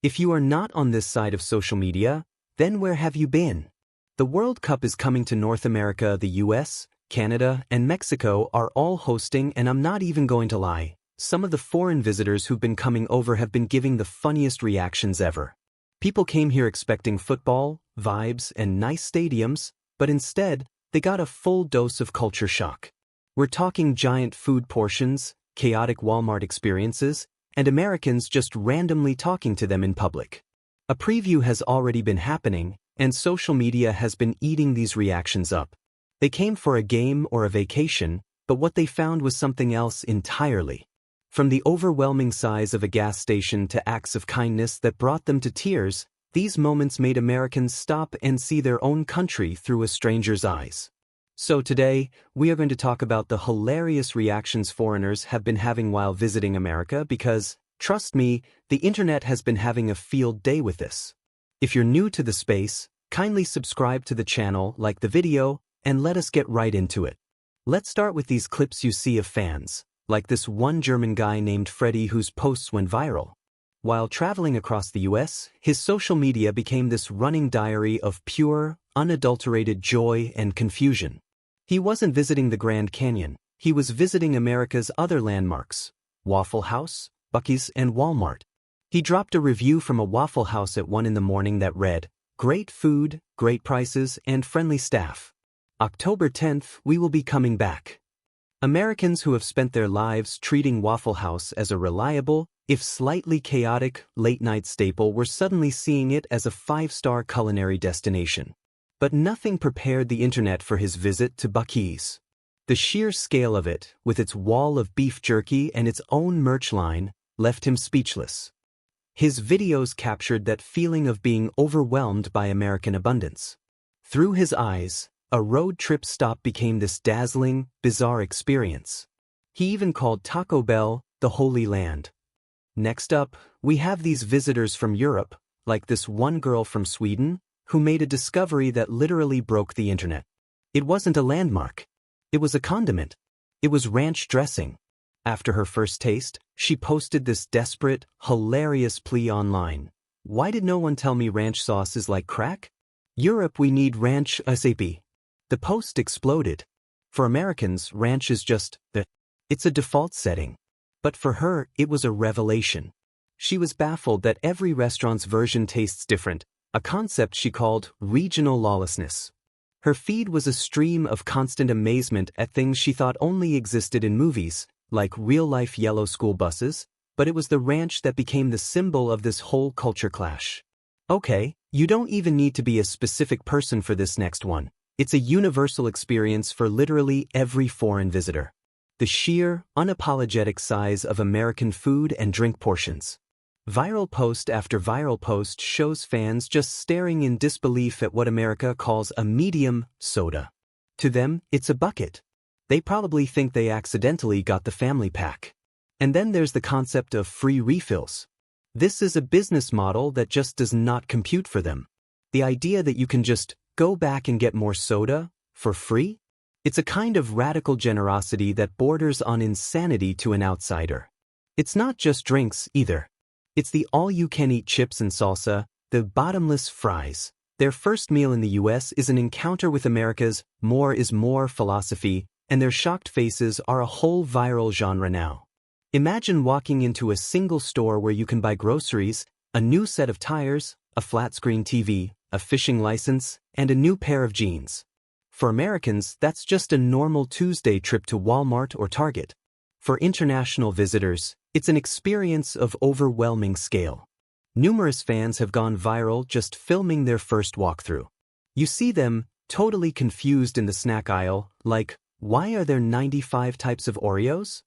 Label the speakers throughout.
Speaker 1: If you are not on this side of social media, then where have you been? The World Cup is coming to North America. The US, Canada, and Mexico are all hosting, and I'm not even going to lie. Some of the foreign visitors who've been coming over have been giving the funniest reactions ever. People came here expecting football, vibes, and nice stadiums, but instead, they got a full dose of culture shock. We're talking giant food portions, chaotic Walmart experiences, and Americans just randomly talking to them in public. A preview has already been happening, and social media has been eating these reactions up. They came for a game or a vacation, but what they found was something else entirely. From the overwhelming size of a gas station to acts of kindness that brought them to tears, these moments made Americans stop and see their own country through a stranger's eyes. So today, we are going to talk about the hilarious reactions foreigners have been having while visiting America because, trust me, the internet has been having a field day with this. If you're new to the space, kindly subscribe to the channel, like the video, and let us get right into it. Let's start with these clips you see of fans, like this one German guy named Freddie whose posts went viral. While traveling across the US, his social media became this running diary of pure, unadulterated joy and confusion. He wasn't visiting the Grand Canyon, he was visiting America's other landmarks, Waffle House, Buc-ee's, and Walmart. He dropped a review from a Waffle House at 1 in the morning that read, "Great food, great prices, and friendly staff. October 10th, we will be coming back." Americans who have spent their lives treating Waffle House as a reliable, if slightly chaotic, late-night staple were suddenly seeing it as a 5-star culinary destination. But nothing prepared the internet for his visit to Buc-ee's. The sheer scale of it, with its wall of beef jerky and its own merch line, left him speechless. His videos captured that feeling of being overwhelmed by American abundance. Through his eyes, a road trip stop became this dazzling, bizarre experience. He even called Taco Bell the Holy Land. Next up, we have these visitors from Europe, like this one girl from Sweden, who made a discovery that literally broke the internet. It wasn't a landmark. It was a condiment. It was ranch dressing. After her first taste, she posted this desperate, hilarious plea online. "Why did no one tell me ranch sauce is like crack? Europe, we need ranch ASAP." The post exploded. For Americans, ranch is just it's a default setting. But for her, it was a revelation. She was baffled that every restaurant's version tastes different, a concept she called regional lawlessness. Her feed was a stream of constant amazement at things she thought only existed in movies, like real-life yellow school buses, but it was the ranch that became the symbol of this whole culture clash. Okay, you don't even need to be a specific person for this next one. It's a universal experience for literally every foreign visitor. The sheer, unapologetic size of American food and drink portions. Viral post after viral post shows fans just staring in disbelief at what America calls a medium soda. To them, it's a bucket. They probably think they accidentally got the family pack. And then there's the concept of free refills. This is a business model that just does not compute for them. The idea that you can just go back and get more soda for free? It's a kind of radical generosity that borders on insanity to an outsider. It's not just drinks, either. It's the all-you-can-eat chips and salsa, the Bottomless fries. Their first meal in the US is an encounter with America's more is more philosophy, and their shocked faces are a whole viral genre now. Imagine walking into a single store where you can buy groceries, a new set of tires, a flat-screen TV, a fishing license, and a new pair of jeans. For Americans, that's just a normal Tuesday trip to Walmart or Target. For international visitors, it's an experience of overwhelming scale. Numerous fans have gone viral just filming their first walkthrough. You see them, totally confused in the snack aisle, like, why are there 95 types of Oreos?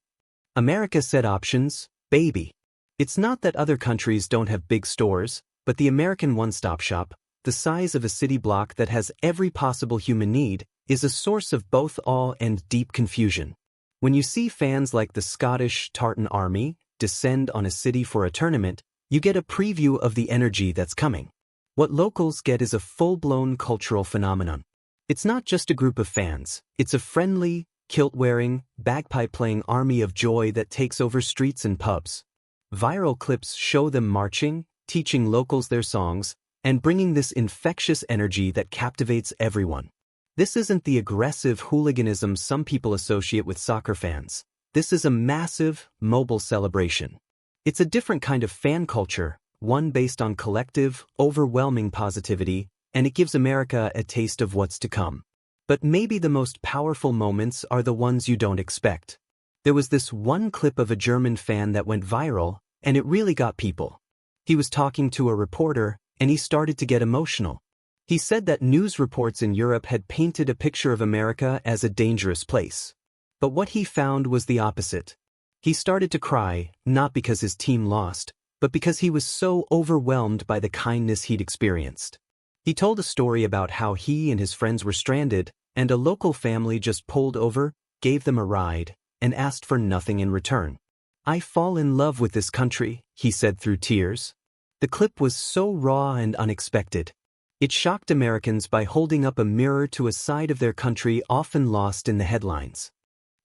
Speaker 1: America said options, baby. It's not that other countries don't have big stores, but the American one-stop shop, the size of a city block that has every possible human need, is a source of both awe and deep confusion. When you see fans like the Scottish Tartan Army descend on a city for a tournament, you get a preview of the energy that's coming. What locals get is a full-blown cultural phenomenon. It's not just a group of fans, it's a friendly, kilt-wearing, bagpipe-playing army of joy that takes over streets and pubs. Viral clips show them marching, teaching locals their songs, and bringing this infectious energy that captivates everyone. This isn't the aggressive hooliganism some people associate with soccer fans. This is a massive, mobile celebration. It's a different kind of fan culture, one based on collective, overwhelming positivity, and it gives America a taste of what's to come. But maybe the most powerful moments are the ones you don't expect. There was this one clip of a German fan that went viral, and it really got people. He was talking to a reporter, and he started to get emotional. He said that news reports in Europe had painted a picture of America as a dangerous place. But what he found was the opposite. He started to cry, not because his team lost, but because he was so overwhelmed by the kindness he'd experienced. He told a story about how he and his friends were stranded, and a local family just pulled over, gave them a ride, and asked for nothing in return. "I fall in love with this country," he said through tears. The clip was so raw and unexpected. It shocked Americans by holding up a mirror to a side of their country often lost in the headlines.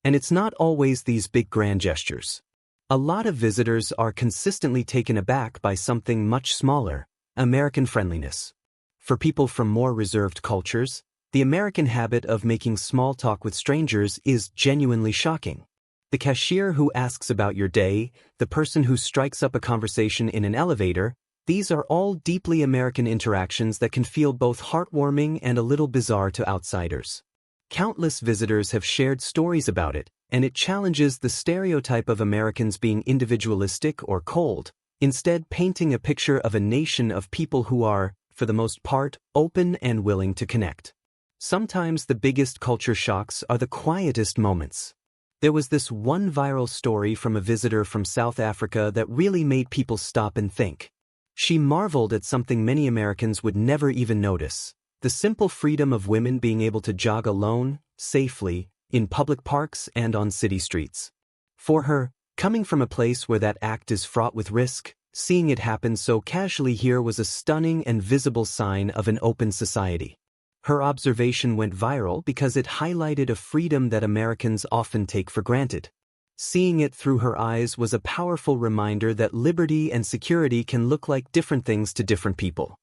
Speaker 1: And it's not always these big grand gestures. A lot of visitors are consistently taken aback by something much smaller: American friendliness. For people from more reserved cultures, the American habit of making small talk with strangers is genuinely shocking. The cashier who asks about your day, the person who strikes up a conversation in an elevator, these are all deeply American interactions that can feel both heartwarming and a little bizarre to outsiders. Countless visitors have shared stories about it, and it challenges the stereotype of Americans being individualistic or cold, instead painting a picture of a nation of people who are, for the most part, open and willing to connect. Sometimes the biggest culture shocks are the quietest moments. There was this one viral story from a visitor from South Africa that really made people stop and think. She marveled at something many Americans would never even notice: the simple freedom of women being able to jog alone, safely, in public parks and on city streets. For her, coming from a place where that act is fraught with risk, seeing it happen so casually here was a stunning and visible sign of an open society. Her observation went viral because it highlighted a freedom that Americans often take for granted. Seeing it through her eyes was a powerful reminder that liberty and security can look like different things to different people.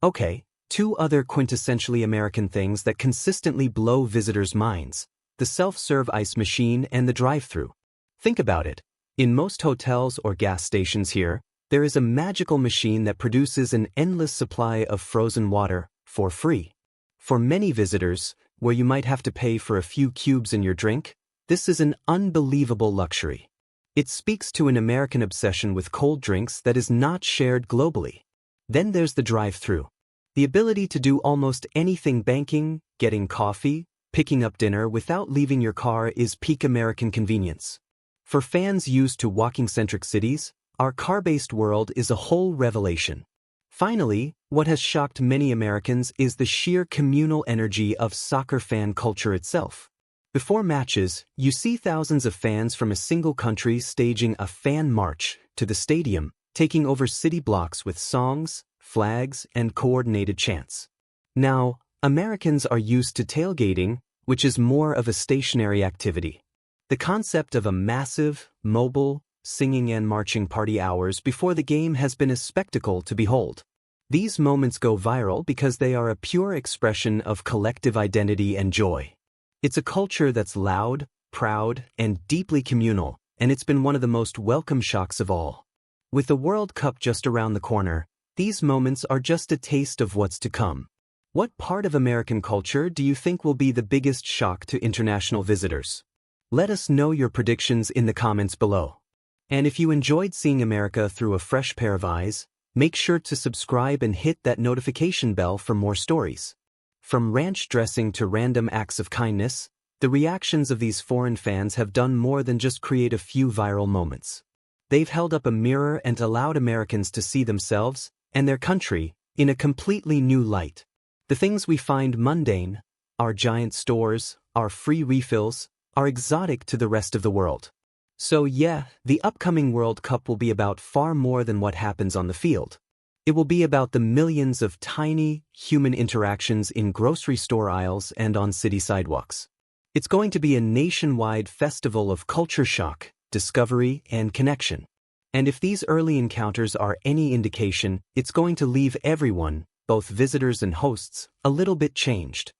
Speaker 1: Okay, two other quintessentially American things that consistently blow visitors' minds: the self-serve ice machine and the drive-thru. Think about it. In most hotels or gas stations here, there is a magical machine that produces an endless supply of frozen water for free. For many visitors, where you might have to pay for a few cubes in your drink, this is an unbelievable luxury. It speaks to an American obsession with cold drinks that is not shared globally. Then there's the drive-thru. The ability to do almost anything: banking, getting coffee, picking up dinner without leaving your car is peak American convenience. For fans used to walking-centric cities, our car-based world is a whole revelation. Finally, what has shocked many Americans is the sheer communal energy of soccer fan culture itself. Before matches, you see thousands of fans from a single country staging a fan march to the stadium, taking over city blocks with songs, flags, and coordinated chants. Now, Americans are used to tailgating, which is more of a stationary activity. The concept of a massive, mobile, singing and marching party hours before the game has been a spectacle to behold. These moments go viral because they are a pure expression of collective identity and joy. It's a culture that's loud, proud, and deeply communal, and it's been one of the most welcome shocks of all. With the World Cup just around the corner, these moments are just a taste of what's to come. What part of American culture do you think will be the biggest shock to international visitors? Let us know your predictions in the comments below. And if you enjoyed seeing America through a fresh pair of eyes, make sure to subscribe and hit that notification bell for more stories. From ranch dressing to random acts of kindness, the reactions of these foreign fans have done more than just create a few viral moments. They've held up a mirror and allowed Americans to see themselves and their country in a completely new light. The things we find mundane, our giant stores, our free refills, are exotic to the rest of the world. So yeah, the upcoming World Cup will be about far more than what happens on the field. It will be about the millions of tiny, human interactions in grocery store aisles and on city sidewalks. It's going to be a nationwide festival of culture shock, discovery, and connection. And if these early encounters are any indication, it's going to leave everyone, both visitors and hosts, a little bit changed.